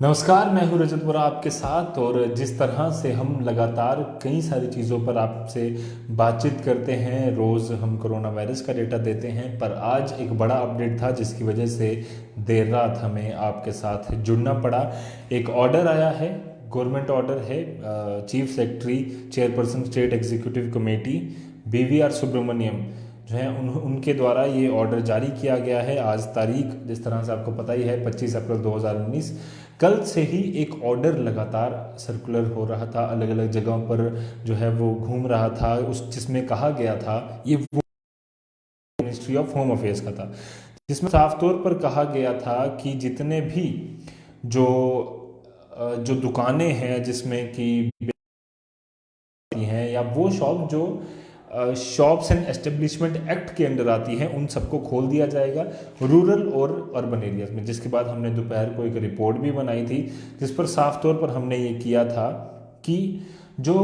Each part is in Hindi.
नमस्कार, मैं हूँ रजत बोरा आपके साथ। और जिस तरह से हम लगातार कई सारी चीज़ों पर आपसे बातचीत करते हैं, रोज़ हम कोरोना वायरस का डेटा देते हैं, पर आज एक बड़ा अपडेट था जिसकी वजह से देर रात हमें आपके साथ जुड़ना पड़ा। एक ऑर्डर आया है, गवर्नमेंट ऑर्डर है। Chief secretary chairperson state executive committee BVR Subrahmanyam जो है उनके द्वारा ये ऑर्डर जारी किया गया है। आज तारीख जिस तरह से आपको पता ही है 25 अप्रैल 2019। कल से ही एक ऑर्डर लगातार सर्कुलर हो रहा था, अलग अलग जगहों पर जो है वो घूम रहा था, उस जिसमें कहा गया था, ये वो मिनिस्ट्री ऑफ होम अफेयर्स का था, जिसमें साफ तौर पर कहा गया था कि जितने भी जो जो दुकानें हैं जिसमें कि हैं या वो शॉप जो शॉप्स एंड एस्टेब्लिशमेंट एक्ट के अंडर आती हैं, उन सबको खोल दिया जाएगा रूरल और अर्बन एरियाज में। जिसके बाद हमने दोपहर को एक रिपोर्ट भी बनाई थी जिस पर साफ तौर पर हमने ये किया था कि जो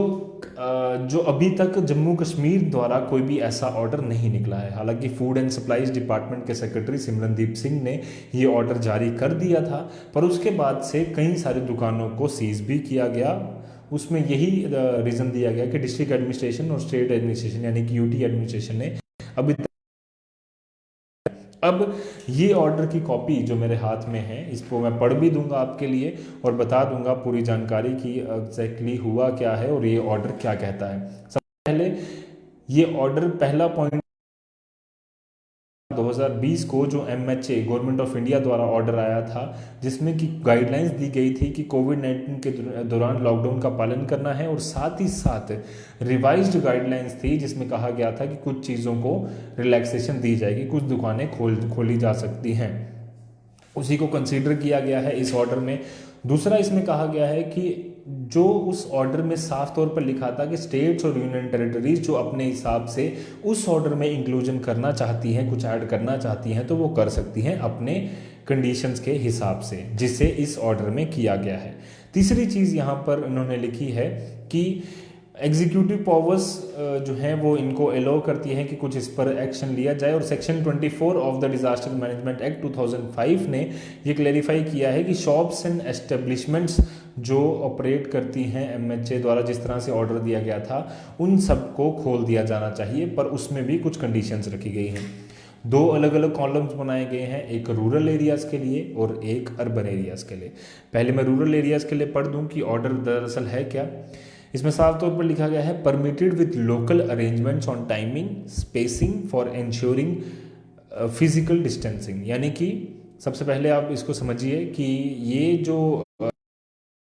जो अभी तक जम्मू कश्मीर द्वारा कोई भी ऐसा ऑर्डर नहीं निकला है। हालांकि फूड एंड सप्लाईज डिपार्टमेंट के सेक्रेटरी सिमरनदीप सिंह ने ये ऑर्डर जारी कर दिया था, पर उसके बाद से कई सारी दुकानों को सीज भी किया गया। उसमें यही रीज़न दिया गया कि डिस्ट्रिक्ट एडमिनिस्ट्रेशन और स्टेट एडमिनिस्ट्रेशन यानी कि UT एडमिनिस्ट्रेशन ने अभी अब ये ऑर्डर की कॉपी जो मेरे हाथ में है, इसको मैं पढ़ भी दूंगा आपके लिए और बता दूंगा पूरी जानकारी की एग्जैक्टली हुआ क्या है और ये ऑर्डर क्या कहता है। सबसे पहले ये ऑर्डर पहला पॉइंट 2020 को जो MHA गवर्नमेंट ऑफ इंडिया द्वारा ऑर्डर आया था, जिसमें कि गाइडलाइंस दी गई थी कि कोविड-19 के दौरान लॉकडाउन का पालन करना है, और साथ ही साथ रिवाइज्ड गाइडलाइंस थी जिसमें कहा गया था कि कुछ चीज़ों को रिलैक्सेशन दी जाएगी, कुछ दुकानें खोली जा सकती हैं। उसी को कंसीडर किया गया है इस ऑर्डर में। दूसरा इसमें कहा गया है कि जो उस ऑर्डर में साफ तौर पर लिखा था कि स्टेट्स और यूनियन टेरिटरीज जो अपने हिसाब से उस ऑर्डर में इंक्लूजन करना चाहती हैं, कुछ ऐड करना चाहती हैं, तो वो कर सकती हैं अपने कंडीशंस के हिसाब से, जिसे इस ऑर्डर में किया गया है। तीसरी चीज़ यहाँ पर उन्होंने लिखी है कि एग्जीक्यूटिव पावर्स जो हैं वो इनको अलाउ करती हैं कि कुछ इस पर एक्शन लिया जाए। और section 24 of the disaster management act 2005 ने ये क्लेरिफाई किया है कि शॉप्स एंड एस्टेब्लिशमेंट्स जो ऑपरेट करती हैं MHA द्वारा जिस तरह से ऑर्डर दिया गया था, उन सबको खोल दिया जाना चाहिए, पर उसमें भी कुछ कंडीशंस रखी गई हैं। दो अलग अलग कॉलम्स बनाए गए हैं, एक रूरल एरियाज़ के लिए और एक अर्बन एरियाज़ के लिए। पहले मैं रूरल एरियाज़ के लिए पढ़ दूं कि ऑर्डर दरअसल है क्या। इसमें साफ तौर पर लिखा गया है, permitted with local arrangements on timing spacing for ensuring physical distancing. यानी कि सबसे पहले आप इसको समझिए कि ये जो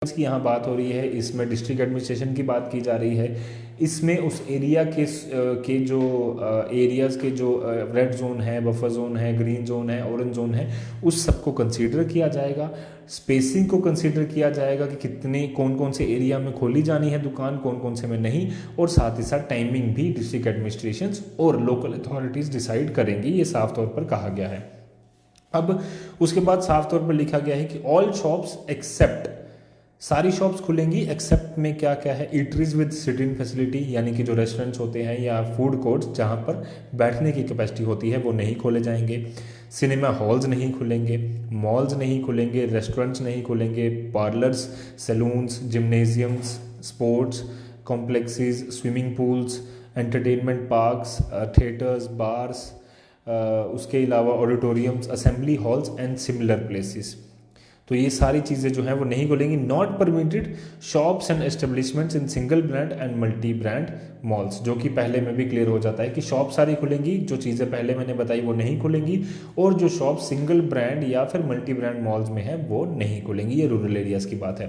की यहाँ बात हो रही है, इसमें डिस्ट्रिक्ट एडमिनिस्ट्रेशन की बात की जा रही है। इसमें उस एरिया के जो एरियाज़ के जो रेड जोन है, बफर जोन है, ग्रीन जोन है, ऑरेंज जोन है, उस सबको कंसीडर किया जाएगा। स्पेसिंग को कंसीडर किया जाएगा कि कितने कौन कौन से एरिया में खोली जानी है दुकान, कौन कौन से में नहीं, और साथ ही साथ टाइमिंग भी डिस्ट्रिक्ट एडमिनिस्ट्रेशन और लोकल अथॉरिटीज़ डिसाइड करेंगी, ये साफ तौर पर कहा गया है। अब उसके बाद साफ तौर पर लिखा गया है कि ऑल शॉप्स एक्सेप्ट, सारी शॉप्स खुलेंगी एक्सेप्ट में क्या क्या है, ईटरीज विद सिटिंग फैसिलिटी, यानी कि जो रेस्टोरेंट्स होते हैं या फूड कोर्ट्स जहाँ पर बैठने की कैपेसिटी होती है वो नहीं खोले जाएंगे। सिनेमा हॉल्स नहीं खुलेंगे, मॉल्स नहीं खुलेंगे, रेस्टोरेंट्स नहीं खुलेंगे, parlours, salons, gymnasiums, sports complexes, swimming pools, entertainment parks, theatres, bars, उसके अलावा auditoriums, assembly halls and similar places, तो ये सारी चीज़ें जो हैं वो नहीं खुलेंगी। Not permitted shops and establishments in single brand and multi brand malls, जो कि पहले में भी क्लियर हो जाता है कि शॉप सारी खुलेंगी, जो चीज़ें पहले मैंने बताई वो नहीं खुलेंगी, और जो शॉप सिंगल ब्रांड या फिर मल्टी ब्रांड मॉल्स में है वो नहीं खुलेंगी। ये रूरल एरियाज़ की बात है।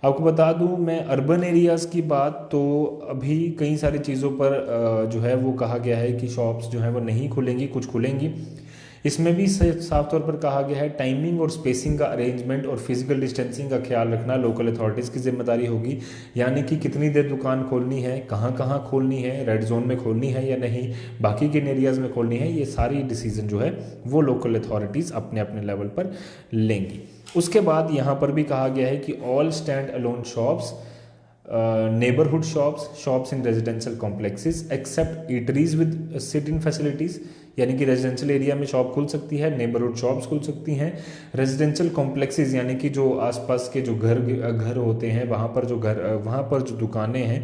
आपको बता दूं मैं अर्बन एरियाज़ की बात, तो अभी कई सारी चीज़ों पर जो है वो कहा गया है कि शॉप्स जो है वो नहीं खुलेंगी, कुछ खुलेंगी। इसमें भी साफ तौर पर कहा गया है टाइमिंग और स्पेसिंग का अरेंजमेंट और फिजिकल डिस्टेंसिंग का ख्याल रखना लोकल अथॉरिटीज़ की जिम्मेदारी होगी। यानी कि कितनी देर दुकान खोलनी है, कहाँ कहाँ खोलनी है, रेड जोन में खोलनी है या नहीं, बाकी किन एरियाज़ में खोलनी है, ये सारी डिसीजन जो है वो लोकल अथॉरिटीज़ अपने अपने लेवल पर लेंगी। उसके बाद यहाँ पर भी कहा गया है कि all stand alone shops, neighborhood shops, shops in residential complexes except eateries with sit-in facilities, यानी कि रेजिडेंशियल एरिया में शॉप खुल सकती है, नेबरहुड शॉप्स खुल सकती हैं। रेजिडेंशियल कॉम्प्लेक्सेस यानी कि जो आसपास के जो घर होते हैं वहाँ पर जो दुकानें हैं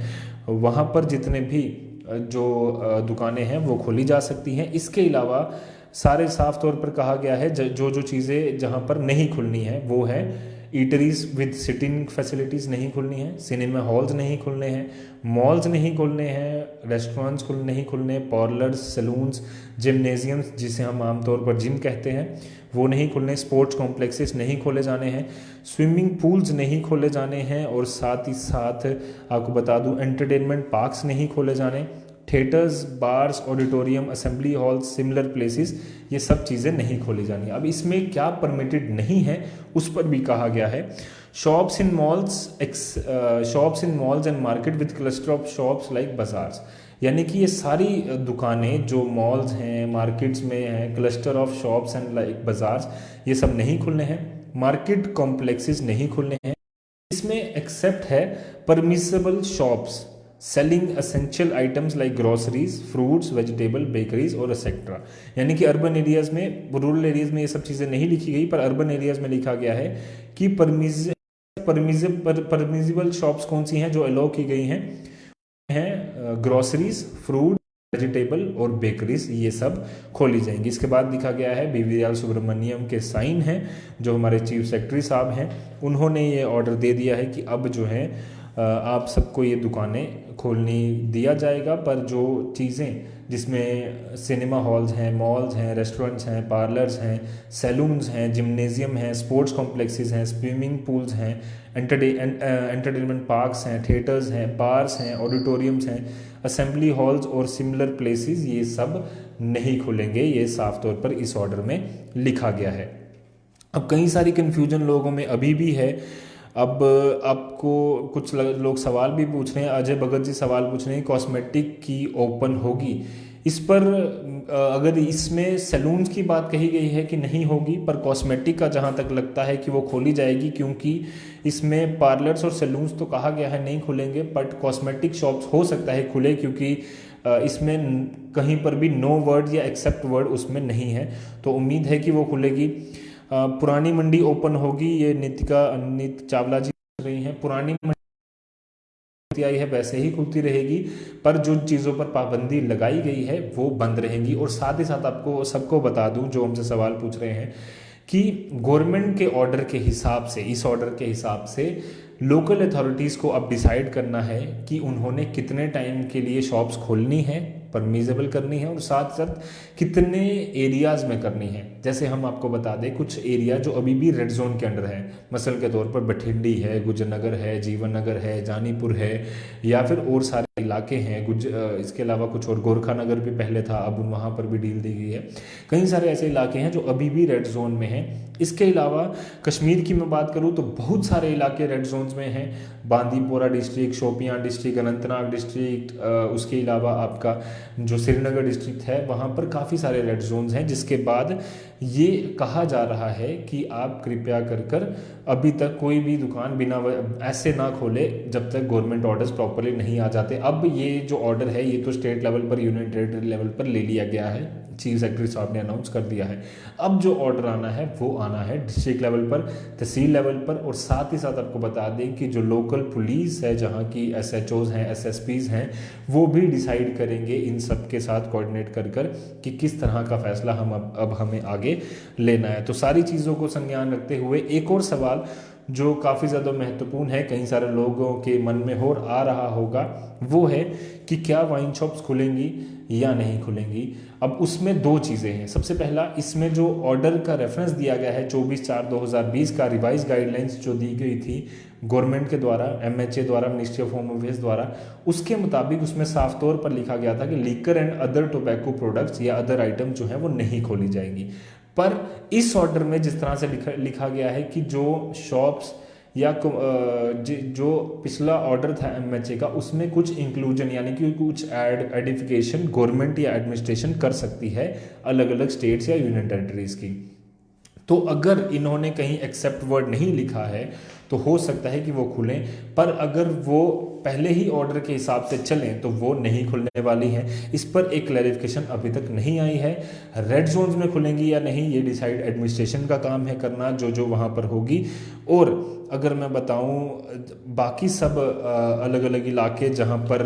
वहाँ पर जितने भी जो दुकानें हैं वो खोली जा सकती हैं। इसके अलावा सारे साफ तौर पर कहा गया है जो जो चीज़ें जहाँ पर नहीं खुलनी है वो है ईटरीज विद सिटिंग फैसिलिटीज़ नहीं खुलनी है, सिनेमा हॉल्स नहीं खुलने हैं, मॉल्स नहीं खुलने हैं, रेस्टोरेंट्स नहीं खुलने, पार्लर्स, सैलून्स, जिमनेजियम्स जिसे हम आमतौर पर जिम कहते हैं वो नहीं खुलने, स्पोर्ट्स कॉम्प्लेक्सेस नहीं खोले जाने हैं, स्विमिंग पूल्स नहीं खोले जाने हैं और साथ ही साथ आपको बता दूं एंटरटेनमेंट पार्क्स नहीं खोले जाने, theatres, bars, auditorium, assembly halls, similar places, ये सब चीज़ें नहीं खोली जानी। अब इसमें क्या परमिटेड नहीं है उस पर भी कहा गया है। Shops in malls and market with cluster of shops like bazaars, यानी कि ये सारी दुकानें जो मॉल्स हैं, मार्केट्स में हैं, cluster of shops and like bazaars, ये सब नहीं खुलने हैं। मार्केट कॉम्प्लेक्सेस नहीं खुलने हैं। इसमें एक्सेप्ट है permissible shops selling essential items like groceries, fruits, vegetable, bakeries और एक्सेट्रा। यानी कि अर्बन एरियाज में, रूरल एरियाज में ये सब चीज़ें नहीं लिखी गई, पर अर्बन एरियाज में लिखा गया है कि परमिजिबल शॉप्स कौन सी हैं जो अलाउ की गई हैं ग्रोसरीज, फ्रूट, वेजिटेबल और बेकरीज, ये सब खोली जाएंगी। इसके बाद लिखा गया है BV सुब्रमण्यम के साइन हैं जो हमारे चीफ सेक्रेटरी साहब हैं, उन्होंने ये ऑर्डर दे दिया है कि अब जो है आप सबको ये दुकानें खोलनी दिया जाएगा, पर जो चीज़ें जिसमें सिनेमा हॉल्स हैं, मॉल्स हैं, रेस्टोरेंट्स हैं, पार्लर्स हैं, सैलून्स हैं, जिमनेजियम हैं, स्पोर्ट्स कॉम्प्लेक्सेस हैं, स्विमिंग पूल्स हैं, एंटरटेनमेंट पार्क्स हैं, थिएटर्स हैं, बार्स हैं, ऑडिटोरियम्स हैं, असेंबली हॉल्स और सिमिलर प्लेसेस, ये सब नहीं खुलेंगे। ये साफ तौर पर इस ऑर्डर में लिखा गया है। अब कई सारी कन्फ्यूजन लोगों में अभी भी है। अब आपको कुछ लोग सवाल भी पूछ रहे हैं, अजय भगत जी सवाल पूछ रहे हैं कॉस्मेटिक की ओपन होगी। इस पर अगर इसमें सैलून्स की बात कही गई है कि नहीं होगी, पर कॉस्मेटिक का जहाँ तक लगता है कि वो खोली जाएगी, क्योंकि इसमें पार्लर्स और सैलून्स तो कहा गया है नहीं खुलेंगे, बट कॉस्मेटिक शॉप्स हो सकता है खुले, क्योंकि इसमें कहीं पर भी नो वर्ड या एक्सेप्ट वर्ड उसमें नहीं है, तो उम्मीद है कि वो खुलेगी। पुरानी मंडी ओपन होगी, ये नीत चावला जी रही हैं। पुरानी मंडी आई है वैसे ही खुलती रहेगी, पर जो चीज़ों पर पाबंदी लगाई गई है वो बंद रहेंगी। और साथ ही साथ आपको सबको बता दूं जो हमसे सवाल पूछ रहे हैं कि गवर्नमेंट के ऑर्डर के हिसाब से, इस ऑर्डर के हिसाब से लोकल अथॉरिटीज़ को अब डिसाइड करना है कि उन्होंने कितने टाइम के लिए शॉप्स खोलनी है, परमिजेबल करनी है, और साथ साथ कितने एरियाज़ में करनी है। जैसे हम आपको बता दें कुछ एरिया जो अभी भी रेड जोन के अंडर है, मसल के तौर पर बठिंडी है, गुजरनगर है, जीवन नगर है, जानीपुर है, या फिर और सारे इलाके हैं। इसके अलावा कुछ और गोरखा नगर भी पहले था, अब वहाँ पर भी डील दी गई है। कई सारे ऐसे इलाके हैं जो अभी भी रेड जोन में हैं। इसके अलावा कश्मीर की मैं बात करूँ तो बहुत सारे इलाके रेड जोन्स में हैं। Bandipora district, Shopian district, Anantnag district, उसके अलावा आपका जो श्रीनगर डिस्ट्रिक्ट है वहाँ पर काफ़ी सारे रेड जोन्स हैं। जिसके बाद ये कहा जा रहा है कि आप कृपया कर अभी तक कोई भी दुकान बिना ऐसे ना खोले जब तक गवर्नमेंट ऑर्डर्स प्रॉपरली नहीं आ जाते। अब ये जो ऑर्डर है ये तो स्टेट लेवल पर, यूनियन टेरिटरी लेवल पर ले लिया गया है, चीफ सेक्रेटरी साहब ने अनाउंस कर दिया है। अब जो ऑर्डर आना है वो आना है डिस्ट्रिक्ट लेवल पर, तहसील लेवल पर, और साथ ही साथ आपको बता दें कि जो लोकल पुलिस है, जहाँ की SHOs हैं, SSPs हैं, वो भी डिसाइड करेंगे इन सब के साथ कोऑर्डिनेट कर कि किस तरह का फैसला हम अब हमें आगे लेना है। तो सारी चीज़ों को संज्ञान रखते हुए एक और सवाल जो काफ़ी ज़्यादा महत्वपूर्ण है, कई सारे लोगों के मन में हो आ रहा होगा, वो है कि क्या वाइन शॉप्स खुलेंगी या नहीं खुलेंगी। अब उसमें दो चीज़ें हैं। सबसे पहला, इसमें जो ऑर्डर का रेफरेंस दिया गया है 24/4/2020 का रिवाइज गाइडलाइंस जो दी गई थी गवर्नमेंट के द्वारा, MHA द्वारा, मिनिस्ट्री ऑफ होम अफेयर्स द्वारा, उसके मुताबिक उसमें साफ तौर पर लिखा गया था कि liquor and other tobacco products या अदर आइटम जो है वो नहीं खोली जाएंगी। पर इस ऑर्डर में जिस तरह से लिखा गया है कि जो शॉप्स या जो पिछला ऑर्डर था MHA का, उसमें कुछ इंक्लूजन यानी कि कुछ एडिफिकेशन गवर्नमेंट या एडमिनिस्ट्रेशन कर सकती है अलग अलग स्टेट्स या यूनियन टेरिटरीज की। तो अगर इन्होंने कहीं एक्सेप्ट वर्ड नहीं लिखा है तो हो सकता है कि वो खुलें, पर अगर वो पहले ही ऑर्डर के हिसाब से चलें तो वो नहीं खुलने वाली हैं। इस पर एक क्लैरिफिकेशन अभी तक नहीं आई है। रेड जोन्स में खुलेंगी या नहीं ये डिसाइड एडमिनिस्ट्रेशन का काम है करना, जो जो वहाँ पर होगी। और अगर मैं बताऊं बाकी सब अलग अलग इलाके जहाँ पर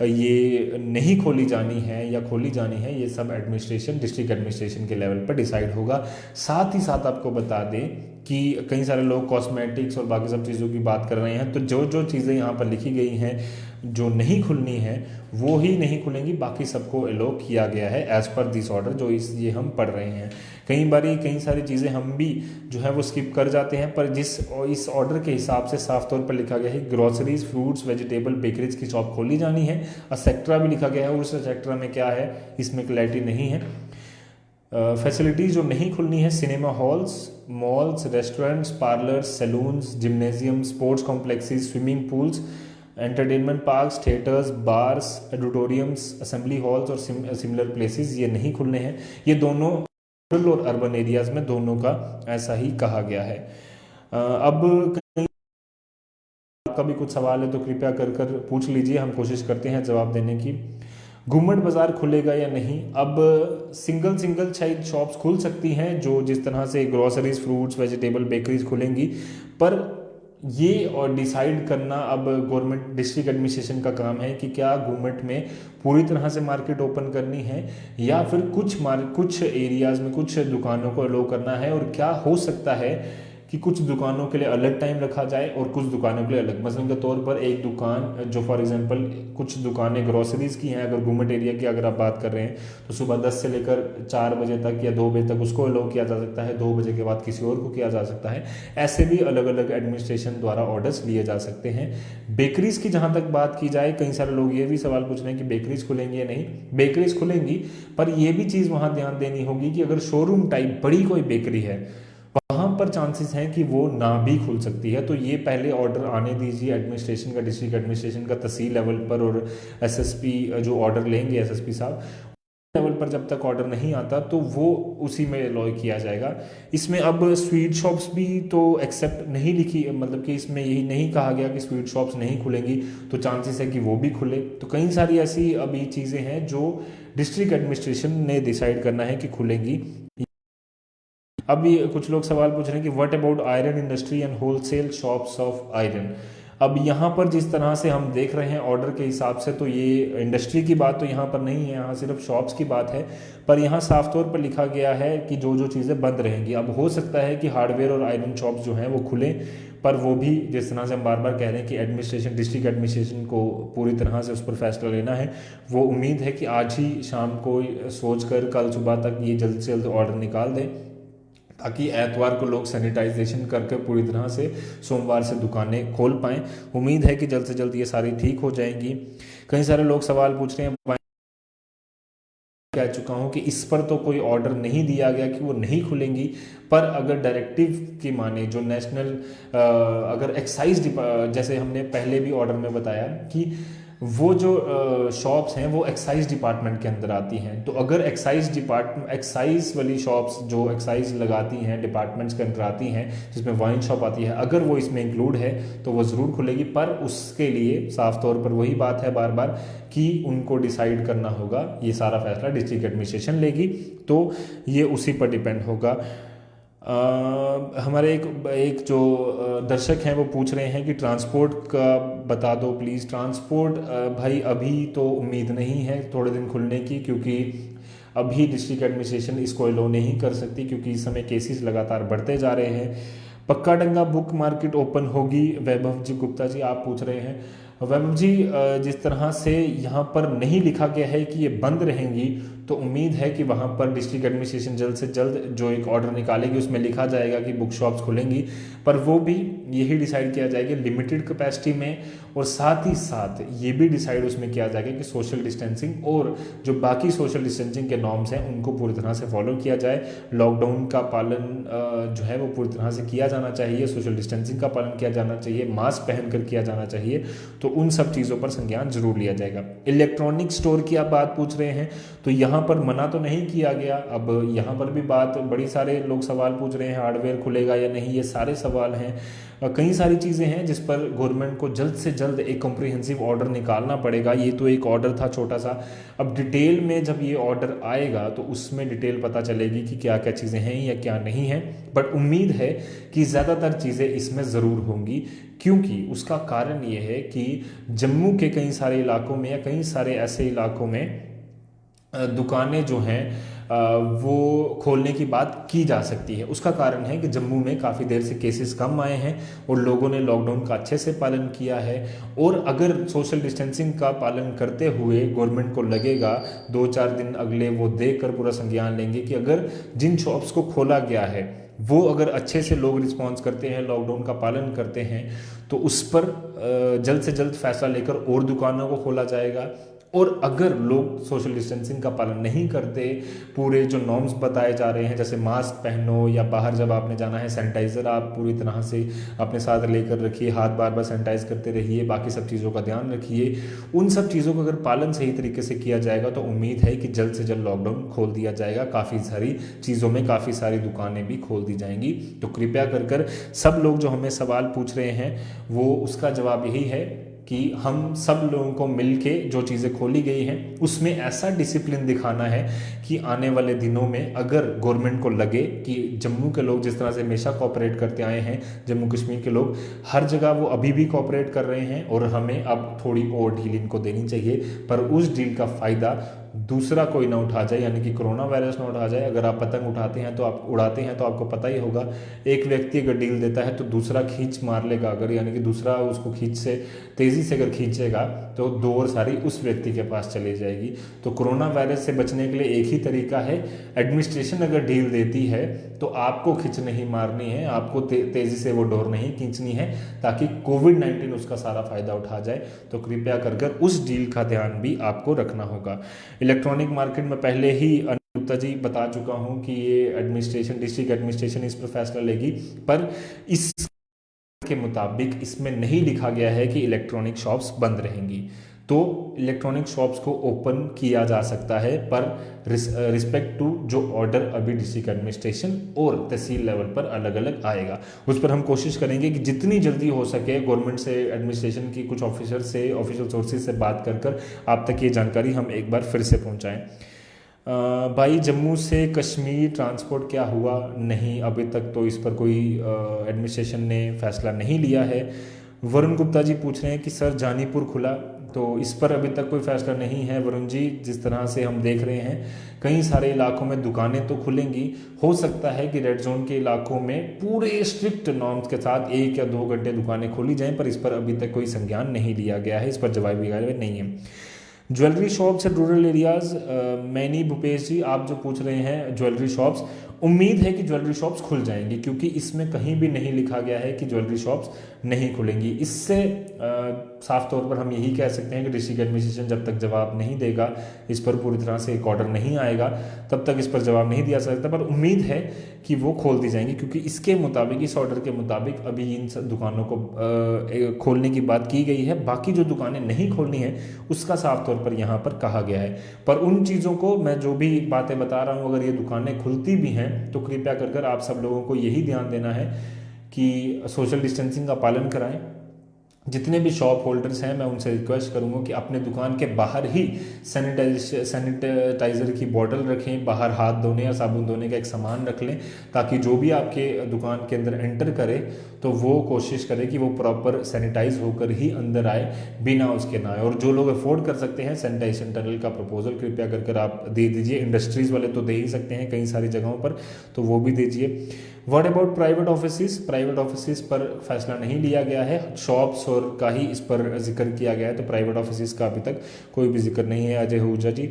ये नहीं खोली जानी है या खोली जानी है, ये सब एडमिनिस्ट्रेशन, डिस्ट्रिक्ट एडमिनिस्ट्रेशन के लेवल पर डिसाइड होगा। साथ ही साथ आपको बता दें कि कई सारे लोग कॉस्मेटिक्स और बाकी सब चीज़ों की बात कर रहे हैं, तो जो जो चीज़ें यहाँ पर लिखी गई हैं जो नहीं खुलनी है वो ही नहीं खुलेंगी, बाकी सबको अलो किया गया है एज़ पर दिस ऑर्डर जो ये हम पढ़ रहे हैं। कई सारी चीज़ें हम भी जो है वो स्किप कर जाते हैं, पर इस ऑर्डर के हिसाब से साफ तौर पर लिखा गया है ग्रोसरीज, फ्रूट्स, वेजिटेबल, बेकरीज की शॉप खोली जानी है। सेक्टरा भी लिखा गया है, उस सेक्टरा में क्या है इसमें क्लैरिटी नहीं है। फैसिलिटीज़ जो नहीं खुलनी है, cinema halls, malls, restaurants, parlours, saloons, gymnasium, sports complexes, swimming pools, entertainment parks, theatres, bars, auditoriums, assembly halls और सिमिलर प्लेसेस ये नहीं खुलने हैं। ये दोनों रूरल और अर्बन एरियाज में दोनों का ऐसा ही कहा गया है। अब कहीं आपका भी कुछ सवाल है तो कृपया कर पूछ लीजिए, हम कोशिश करते हैं जवाब देने की। घुम्मट बाजार खुलेगा या नहीं? अब सिंगल शायद शॉप्स खुल सकती हैं जो जिस तरह से ग्रोसरीज, फ्रूट्स, वेजिटेबल, बेकरीज खुलेंगी, पर ये और डिसाइड करना अब गवर्नमेंट, डिस्ट्रिक्ट एडमिनिस्ट्रेशन का काम है कि क्या घुम्मट में पूरी तरह से मार्केट ओपन करनी है या फिर कुछ एरियाज में कुछ दुकानों को अलो करना है। और क्या हो सकता है कि कुछ दुकानों के लिए अलग टाइम रखा जाए और कुछ दुकानों के लिए अलग। मसलन के तौर पर एक दुकान जो फॉर एग्जांपल कुछ दुकानें ग्रोसरीज की हैं, अगर घुम्मट एरिया की अगर आप बात कर रहे हैं तो सुबह 10 से लेकर 4 बजे तक या 2 बजे तक उसको अलो किया जा सकता है, 2 बजे के बाद किसी और को किया जा सकता है। ऐसे भी अलग अलग एडमिनिस्ट्रेशन द्वारा ऑर्डर्स लिए जा सकते हैं। बेकरीज की जहाँ तक बात की जाए, कई सारे लोग ये भी सवाल पूछ रहे हैं कि बेकरीज खुलेंगी या नहीं। बेकरीज खुलेंगी, पर यह भी चीज़ वहाँ ध्यान देनी होगी कि अगर शोरूम टाइप बड़ी कोई बेकरी है वहाँ पर चांसेस हैं कि वो ना भी खुल सकती है। तो ये पहले ऑर्डर आने दीजिए एडमिनिस्ट्रेशन का, डिस्ट्रिक्ट एडमिनिस्ट्रेशन का, तहसील लेवल पर, और एसएसपी जो ऑर्डर लेंगे एसएसपी साहब लेवल पर जब तक ऑर्डर नहीं आता तो वो उसी में अलाउ किया जाएगा। इसमें अब स्वीट शॉप्स भी तो एक्सेप्ट नहीं लिखी, मतलब कि इसमें यही नहीं कहा गया कि स्वीट शॉप्स नहीं खुलेंगी, तो चांसेस है कि वो भी खुले। तो कई सारी ऐसी अभी चीज़ें हैं जो डिस्ट्रिक्ट एडमिनिस्ट्रेशन ने डिसाइड करना है कि खुलेंगी। अभी कुछ लोग सवाल पूछ रहे हैं कि what about iron industry and wholesale shops of iron. अब यहाँ पर जिस तरह से हम देख रहे हैं ऑर्डर के हिसाब से, तो ये इंडस्ट्री की बात तो यहाँ पर नहीं है, यहाँ सिर्फ शॉप्स की बात है। पर यहाँ साफ तौर पर लिखा गया है कि जो जो चीज़ें बंद रहेंगी। अब हो सकता है कि हार्डवेयर और आयरन शॉप्स जो हैं वो खुलें, पर वो भी जिस तरह से हम बार बार कह रहे हैं कि एडमिनिस्ट्रेशन, डिस्ट्रिक्ट एडमिनिस्ट्रेशन को पूरी तरह से उस पर फैसला लेना है। वो उम्मीद है कि आज ही शाम को सोच कर कल सुबह तक ये जल्द से जल्द ऑर्डर निकाल दें, ताकि एतवार को लोग सैनिटाइजेशन करके पूरी तरह से सोमवार से दुकानें खोल पाएँ। उम्मीद है कि जल्द से जल्द ये सारी ठीक हो जाएंगी। कई सारे लोग सवाल पूछ रहे हैं, कह चुका हूँ कि इस पर तो कोई ऑर्डर नहीं दिया गया कि वो नहीं खुलेंगी, पर अगर डायरेक्टिव की माने जो नेशनल अगर एक्साइज जैसे हमने पहले भी ऑर्डर में बताया कि वो जो शॉप्स हैं वो एक्साइज डिपार्टमेंट के अंदर आती हैं, तो अगर एक्साइज वाली शॉप्स जो एक्साइज लगाती हैं डिपार्टमेंट्स के अंदर आती हैं, जिसमें वाइन शॉप आती है, अगर वो इसमें इंक्लूड है तो वो ज़रूर खुलेगी। पर उसके लिए साफ तौर पर वही बात है बार बार कि उनको डिसाइड करना होगा, ये सारा फैसला डिस्ट्रिक्ट एडमिनिस्ट्रेशन लेगी, तो ये उसी पर डिपेंड होगा। हमारे एक जो दर्शक हैं वो पूछ रहे हैं कि ट्रांसपोर्ट का बता दो प्लीज़। ट्रांसपोर्ट भाई अभी तो उम्मीद नहीं है थोड़े दिन खुलने की, क्योंकि अभी डिस्ट्रिक्ट एडमिनिस्ट्रेशन इसको अलो नहीं कर सकती, क्योंकि इस समय केसेस लगातार बढ़ते जा रहे हैं। पक्का डंगा बुक मार्केट ओपन होगी, वैभव जी गुप्ता जी आप पूछ रहे हैं। वैभव जी जिस तरह से यहाँ पर नहीं लिखा गया है कि ये बंद रहेंगी, तो उम्मीद है कि वहाँ पर डिस्ट्रिक्ट एडमिनिस्ट्रेशन जल्द से जल्द जो एक ऑर्डर निकालेगी उसमें लिखा जाएगा कि बुक शॉप्स खुलेंगी, पर वो भी यही डिसाइड किया जाएगा लिमिटेड कैपेसिटी में, और साथ ही साथ ये भी डिसाइड उसमें किया जाएगा कि सोशल डिस्टेंसिंग और जो बाकी सोशल डिस्टेंसिंग के नॉर्म्स हैं उनको पूरी तरह से फॉलो किया जाए। लॉकडाउन का पालन जो है वो पूरी तरह से किया जाना चाहिए, सोशल डिस्टेंसिंग का पालन किया जाना चाहिए, मास्क पहन कर किया जाना चाहिए। तो उन सब चीज़ों पर संज्ञान जरूर लिया जाएगा। इलेक्ट्रॉनिक स्टोर की आप बात पूछ रहे हैं, तो यहाँ पर मना तो नहीं किया गया। अब यहाँ पर भी बात, बड़ी सारे लोग सवाल पूछ रहे हैं हार्डवेयर खुलेगा या नहीं, ये सारे सवाल हैं। कई सारी चीज़ें हैं जिस पर गवर्नमेंट को जल्द से जल्द एक कॉम्प्रिहेंसिव ऑर्डर निकालना पड़ेगा। ये तो एक ऑर्डर था छोटा सा, अब डिटेल में जब ये ऑर्डर आएगा तो उसमें डिटेल पता चलेगी कि क्या क्या चीज़ें हैं या क्या नहीं है। बट उम्मीद है कि ज़्यादातर चीज़ें इसमें ज़रूर होंगी, क्योंकि उसका कारण ये है कि जम्मू के कई सारे इलाकों में या कई सारे ऐसे इलाकों में दुकानें जो हैं वो खोलने की बात की जा सकती है। उसका कारण है कि जम्मू में काफ़ी देर से केसेस कम आए हैं और लोगों ने लॉकडाउन का अच्छे से पालन किया है। और अगर सोशल डिस्टेंसिंग का पालन करते हुए गवर्नमेंट को लगेगा 2-4 दिन अगले वो देख कर पूरा संज्ञान लेंगे कि अगर जिन शॉप्स को खोला गया है वो अगर अच्छे से लोग रिस्पॉन्स करते हैं, लॉकडाउन का पालन करते हैं, तो उस पर जल्द से जल्द फैसला लेकर और दुकानों को खोला जाएगा। और अगर लोग सोशल डिस्टेंसिंग का पालन नहीं करते, पूरे जो नॉर्म्स बताए जा रहे हैं जैसे मास्क पहनो या बाहर जब आपने जाना है सैनिटाइज़र आप पूरी तरह से अपने साथ लेकर रखिए, हाथ बार बार सैनिटाइज करते रहिए, बाकी सब चीज़ों का ध्यान रखिए, उन सब चीज़ों का अगर पालन सही तरीके से किया जाएगा तो उम्मीद है कि जल्द से जल्द लॉकडाउन खोल दिया जाएगा। काफ़ी सारी चीज़ों में काफ़ी सारी दुकानें भी खोल दी जाएंगी। तो कृपया कर सब लोग जो हमें सवाल पूछ रहे हैं वो उसका जवाब यही है कि हम सब लोगों को मिलके जो चीज़ें खोली गई हैं उसमें ऐसा डिसिप्लिन दिखाना है कि आने वाले दिनों में अगर गवर्नमेंट को लगे कि जम्मू के लोग जिस तरह से हमेशा कोऑपरेट करते आए हैं, जम्मू कश्मीर के लोग हर जगह वो अभी भी कोऑपरेट कर रहे हैं और हमें अब थोड़ी और ढील इनको देनी चाहिए, पर उस डील का फ़ायदा दूसरा कोई ना उठा जाए, यानी कि कोरोना वायरस ना उठा जाए। अगर आप पतंग उठाते हैं तो आप उड़ाते हैं तो आपको पता ही होगा, एक व्यक्ति अगर डील देता है तो दूसरा खींच मार लेगा, अगर यानी कि दूसरा उसको खींच से तेज़ी से अगर खींचेगा तो दौड़ सारी उस व्यक्ति के पास चली जाएगी। तो कोरोना वायरस से बचने के लिए एक ही तरीका है, एडमिनिस्ट्रेशन अगर डील देती है तो आपको खींच नहीं मारनी है, आपको तेज़ी से वो डोर नहीं खींचनी है, ताकि कोविड-19 उसका सारा फायदा उठा जाए। तो कृपया कर उस डील का ध्यान भी आपको रखना होगा। इलेक्ट्रॉनिक मार्केट में पहले ही गुप्ता जी बता चुका हूं कि ये एडमिनिस्ट्रेशन, डिस्ट्रिक्ट एडमिनिस्ट्रेशन इस पर फैसला लेगी, पर इस के मुताबिक इसमें नहीं लिखा गया है कि इलेक्ट्रॉनिक शॉप्स बंद रहेंगी। तो इलेक्ट्रॉनिक शॉप्स को ओपन किया जा सकता है, पर रिस्पेक्ट टू जो ऑर्डर अभी डिस्ट्रिक्ट एडमिनिस्ट्रेशन और तहसील लेवल पर अलग अलग आएगा, उस पर हम कोशिश करेंगे कि जितनी जल्दी हो सके गवर्नमेंट से, एडमिनिस्ट्रेशन की कुछ ऑफिसर से, ऑफिशियल सोर्सेज से बात कर आप तक ये जानकारी हम एक बार फिर से पहुँचाएँ। भाई जम्मू से कश्मीर ट्रांसपोर्ट क्या हुआ? नहीं, अभी तक तो इस पर कोई एडमिनिस्ट्रेशन ने फैसला नहीं लिया है। वरुण गुप्ता जी पूछ रहे हैं कि सर जानीपुर खुला, तो इस पर अभी तक कोई फैसला नहीं है वरुण जी। जिस तरह से हम देख रहे हैं कई सारे इलाकों में दुकानें तो खुलेंगी, हो सकता है कि रेड जोन के इलाकों में पूरे स्ट्रिक्ट नॉर्म्स के साथ 1 या 2 घंटे दुकानें खोली जाएं, पर इस पर अभी तक कोई संज्ञान नहीं लिया गया है, इस पर जवाब भी नहीं है। Jewellery shops at rural areas, many Bhupesh ji आप जो पूछ रहे हैं ज्वेलरी शॉप्स, उम्मीद है कि ज्वेलरी शॉप्स खुल जाएंगी, क्योंकि इसमें कहीं भी नहीं लिखा गया है कि ज्वेलरी शॉप्स नहीं खुलेंगी। इससे साफ तौर पर हम यही कह सकते हैं कि डिस्ट्रिक्ट एडमिनिस्ट्रेशन जब तक जवाब नहीं देगा, इस पर पूरी तरह से एक ऑर्डर नहीं आएगा, तब तक इस पर जवाब नहीं दिया सकता। पर उम्मीद है कि वो खोल दी जाएंगी, क्योंकि इसके मुताबिक, इस ऑर्डर के मुताबिक अभी इन सब दुकानों को खोलने की बात की गई है। बाकी जो दुकानें नहीं खोलनी है उसका साफ तौर पर यहाँ पर कहा गया है। पर उन चीज़ों को, मैं जो भी बातें बता रहा हूँ, अगर ये दुकानें खुलती भी हैं तो कृपया कर आप सब लोगों को यही ध्यान देना है कि सोशल डिस्टेंसिंग का पालन कराएं। जितने भी शॉप होल्डर्स हैं मैं उनसे रिक्वेस्ट करूंगा कि अपने दुकान के बाहर ही सैनिटाइजर की बोतल रखें, बाहर हाथ धोने या साबुन धोने का एक सामान रख लें, ताकि जो भी आपके दुकान के अंदर एंटर करे तो वो कोशिश करे कि वो प्रॉपर सैनिटाइज होकर ही अंदर आए, बिना उसके ना आए। और जो लोग अफोर्ड कर सकते हैं सैनिटाइजेशन टनल का प्रपोजल कृपया कर आप दे दीजिए। इंडस्ट्रीज़ वाले तो दे ही सकते हैं कई सारी जगहों पर, तो वो भी दीजिए। What about private offices? Private offices पर फैसला नहीं लिया गया है, शॉप्स और का ही इस पर जिक्र किया गया है, तो प्राइवेट ऑफिसेज का अभी तक कोई भी जिक्र नहीं है। Ajay Huja ji,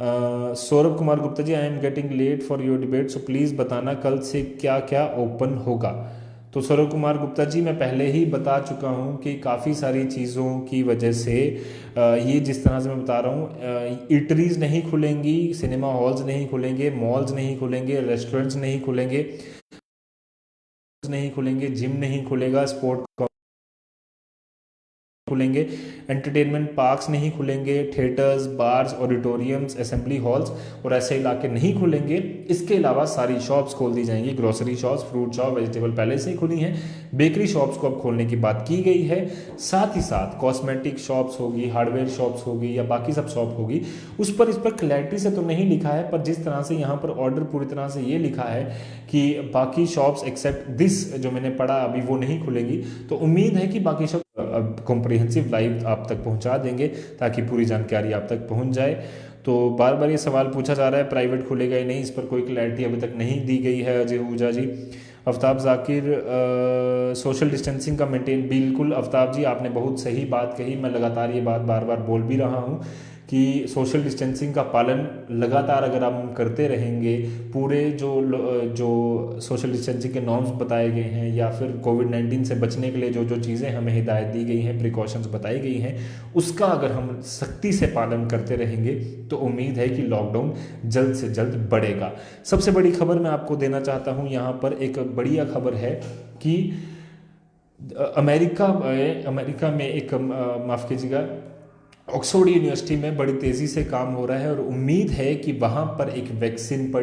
Saurabh Kumar Gupta ji, I am getting late for your debate, so please बताना कल से क्या क्या ओपन होगा। तो सौरभ कुमार गुप्ता जी, मैं पहले ही बता चुका हूं कि काफ़ी सारी चीज़ों की वजह से ये जिस तरह से मैं बता रहा हूँ, ईटरीज नहीं खुलेंगी, सिनेमा हॉल्स नहीं खुलेंगे, मॉल्स नहीं खुलेंगे, रेस्टोरेंट्स नहीं खुलेंगे, जिम नहीं खुलेगा, स्पोर्ट खुलेंगे, एंटरटेनमेंट पार्क्स नहीं खुलेंगे, theatres, bars, auditoriums, assembly halls और ऐसे इलाके नहीं खुलेंगे। इसके अलावा सारी शॉप्स खोल दी जाएंगी, grocery shops, fruit shop, vegetable पहले से ही खुली हैं, बेकरी शॉप्स को अब खोलने की बात की गई है। साथ ही साथ कॉस्मेटिक शॉप्स होगी, हार्डवेयर शॉप्स होगी या बाकी सब शॉप होगी, इस पर क्लैरिटी से तो नहीं लिखा है, पर जिस तरह से यहाँ पर ऑर्डर पूरी तरह से ये लिखा है कि बाकी शॉप्स एक्सेप्ट दिस जो मैंने पढ़ा अभी वो नहीं खुलेंगी, तो उम्मीद है कि बाकी शॉप कॉम्प्रिहेंसिव लाइव आप तक पहुंचा देंगे ताकि पूरी जानकारी आप तक पहुंच जाए। तो बार बार ये सवाल पूछा जा रहा है प्राइवेट खुलेगा या नहीं, इस पर कोई क्लैरिटी अभी तक नहीं दी गई है अजय आहूजा जी। आफ्ताब जाकिर, सोशल डिस्टेंसिंग का मेंटेन, बिल्कुल आफ्ताब जी आपने बहुत सही बात कही, मैं लगातार ये बात बार बार बोल भी रहा हूँ कि सोशल डिस्टेंसिंग का पालन लगातार अगर हम करते रहेंगे, पूरे जो सोशल डिस्टेंसिंग के नॉर्म्स बताए गए हैं या फिर कोविड-19 से बचने के लिए जो जो चीज़ें हमें हिदायत दी गई हैं, प्रिकॉशंस बताई गई हैं, उसका अगर हम सख्ती से पालन करते रहेंगे तो उम्मीद है कि लॉकडाउन जल्द से जल्द बढ़ेगा। सबसे बड़ी खबर मैं आपको देना चाहता हूँ, यहाँ पर एक बढ़िया खबर है कि अमेरिका में एक माफ़ कीजिएगा, ऑक्सफोर्ड यूनिवर्सिटी में बड़ी तेज़ी से काम हो रहा है और उम्मीद है कि वहाँ पर एक वैक्सीन पर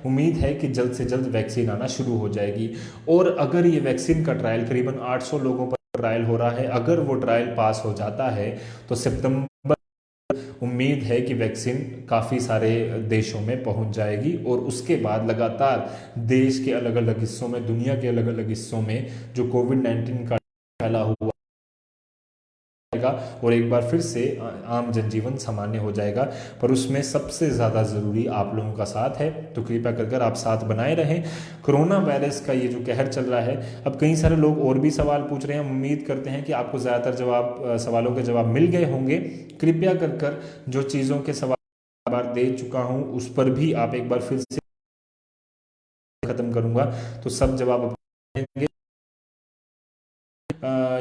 उम्मीद है कि जल्द से जल्द वैक्सीन आना शुरू हो जाएगी। और अगर ये वैक्सीन का ट्रायल करीबन 800 लोगों पर ट्रायल हो रहा है, अगर वो ट्रायल पास हो जाता है तो सितंबर उम्मीद है कि वैक्सीन काफ़ी सारे देशों में पहुंच जाएगी और उसके बाद लगातार देश के अलग अलग हिस्सों में, दुनिया के अलग अलग हिस्सों में जो कोविड-19 का फैला हुआ और एक बार फिर से आम जनजीवन सामान्य हो जाएगा। पर उसमें सबसे ज़्यादा ज़रूरी आप लोगों का साथ है, तो कृपया कर आप साथ बनाए रहें। कोरोना वायरस का ये जो कहर चल रहा है, अब कई सारे लोग और भी सवाल पूछ रहे हैं, उम्मीद करते हैं कि आपको ज़्यादातर सवालों के जवाब मिल गए होंगे। कृपया कर जो चीज़ों के सवाल बार दे चुका हूँ उस पर भी आप एक बार फिर से ख़त्म करूँगा तो सब जवाब देंगे।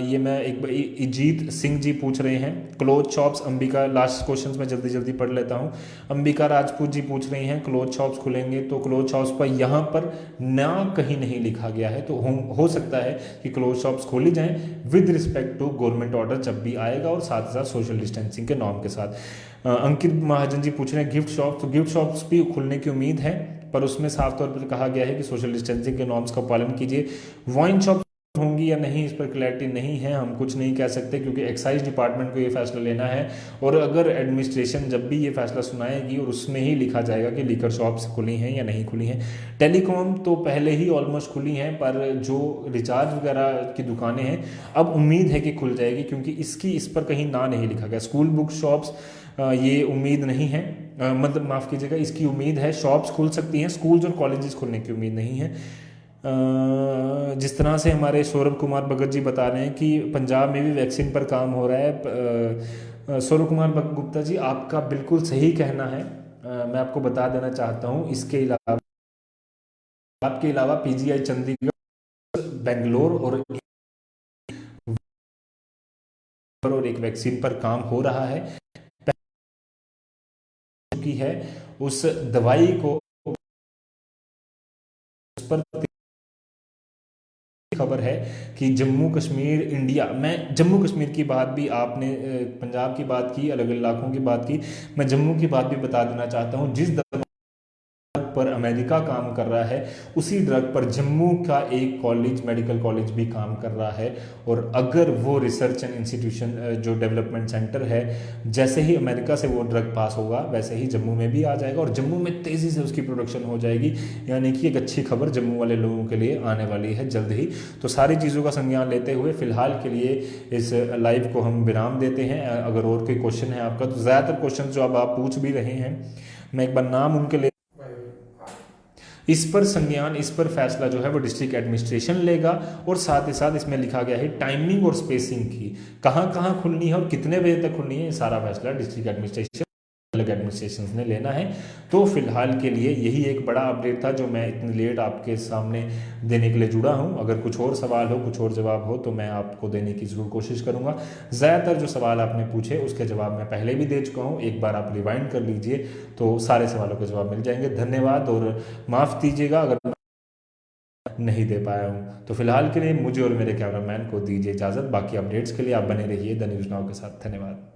ये मैं एक इजीत सिंह जी पूछ रहे हैं, cloth shops Ambika, last questions में जल्दी जल्दी पढ़ लेता हूँ। अंबिका राजपूत जी पूछ रही हैं क्लोथ शॉप्स खुलेंगे, तो क्लोथ शॉप्स पर यहाँ पर ना कहीं नहीं लिखा गया है, तो हो सकता है कि क्लोथ शॉप्स खोली जाएं with respect to government order जब भी आएगा और साथ ही साथ सोशल डिस्टेंसिंग के नॉर्म के साथ। अंकित महाजन जी पूछ रहे हैं गिफ्ट शॉप, तो गिफ्ट शॉप्स भी खुलने की उम्मीद है, पर उसमें साफ तौर पर कहा गया है कि सोशल डिस्टेंसिंग के नॉर्म्स का पालन कीजिए। वाइन शॉप होंगी या नहीं, इस पर क्लैरिटी नहीं है, हम कुछ नहीं कह सकते क्योंकि एक्साइज डिपार्टमेंट को ये फैसला लेना है और अगर एडमिनिस्ट्रेशन जब भी ये फैसला सुनाएगी और उसमें ही लिखा जाएगा कि लिकर शॉप्स खुली हैं या नहीं खुली हैं। टेलीकॉम तो पहले ही ऑलमोस्ट खुली हैं, पर जो रिचार्ज वगैरह की दुकानें हैं अब उम्मीद है कि खुल जाएगी क्योंकि इस पर कहीं ना नहीं लिखा गया। स्कूल बुक शॉप्स ये उम्मीद नहीं है, मतलब माफ़ कीजिएगा, इसकी उम्मीद है शॉप्स खुल सकती हैं, स्कूल्स और कॉलेजेस खुलने की उम्मीद नहीं है। जिस तरह से हमारे सौरभ कुमार भगत जी बता रहे हैं कि पंजाब में भी वैक्सीन पर काम हो रहा है, सौरभ कुमार गुप्ता जी आपका बिल्कुल सही कहना है। मैं आपको बता देना चाहता हूँ, इसके अलावा पीजीआई चंडीगढ़, बेंगलोर और एक वैक्सीन पर काम हो रहा है की है, उस दवाई को उस पर खबर है कि जम्मू कश्मीर इंडिया, मैं जम्मू कश्मीर की बात भी, आपने पंजाब की बात की, अलग अलग इलाकों की बात की, मैं जम्मू की बात भी बता देना चाहता हूं। जिस ड्रग पर अमेरिका काम कर रहा है उसी ड्रग पर जम्मू का एक कॉलेज, मेडिकल कॉलेज भी काम कर रहा है और अगर वो रिसर्च एंड इंस्टीट्यूशन जो डेवलपमेंट सेंटर है, जैसे ही अमेरिका से वो ड्रग पास होगा वैसे ही जम्मू में भी आ जाएगा और जम्मू में तेज़ी से उसकी प्रोडक्शन हो जाएगी। यानी कि एक अच्छी खबर जम्मू वाले लोगों के लिए आने वाली है जल्द ही। तो सारी चीज़ों का संज्ञान लेते हुए फिलहाल के लिए इस लाइव को हम विराम देते हैं। अगर और कोई क्वेश्चन है आपका, तो ज़्यादातर क्वेश्चन जो अब आप पूछ भी रहे हैं, मैं एक बार नाम उनके ले, इस पर संज्ञान, इस पर फैसला जो है वो डिस्ट्रिक्ट एडमिनिस्ट्रेशन लेगा और साथ ही साथ इसमें लिखा गया है टाइमिंग और स्पेसिंग की, कहाँ कहाँ खुलनी है और कितने बजे तक खुलनी है, ये सारा फैसला डिस्ट्रिक्ट एडमिनिस्ट्रेशन, अलग एडमिनिस्ट्रेशन ने लेना है। तो फिलहाल के लिए यही एक बड़ा अपडेट था जो मैं इतनी लेट आपके सामने देने के लिए जुड़ा हूं। अगर कुछ और सवाल हो, कुछ और जवाब हो तो मैं आपको देने की ज़रूर कोशिश करूंगा। ज़्यादातर जो सवाल आपने पूछे उसके जवाब मैं पहले भी दे चुका हूं, एक बार आप रिवाइंड कर लीजिए तो सारे सवालों के जवाब मिल जाएंगे। धन्यवाद और माफ़ कीजिएगा अगर नहीं दे पाया हूँ। तो फिलहाल के लिए मुझे और मेरे कैमरामैन को दीजिए इजाज़त। बाकी अपडेट्स के लिए आप बने रहिए द न्यूज़ नाउ के साथ। धन्यवाद।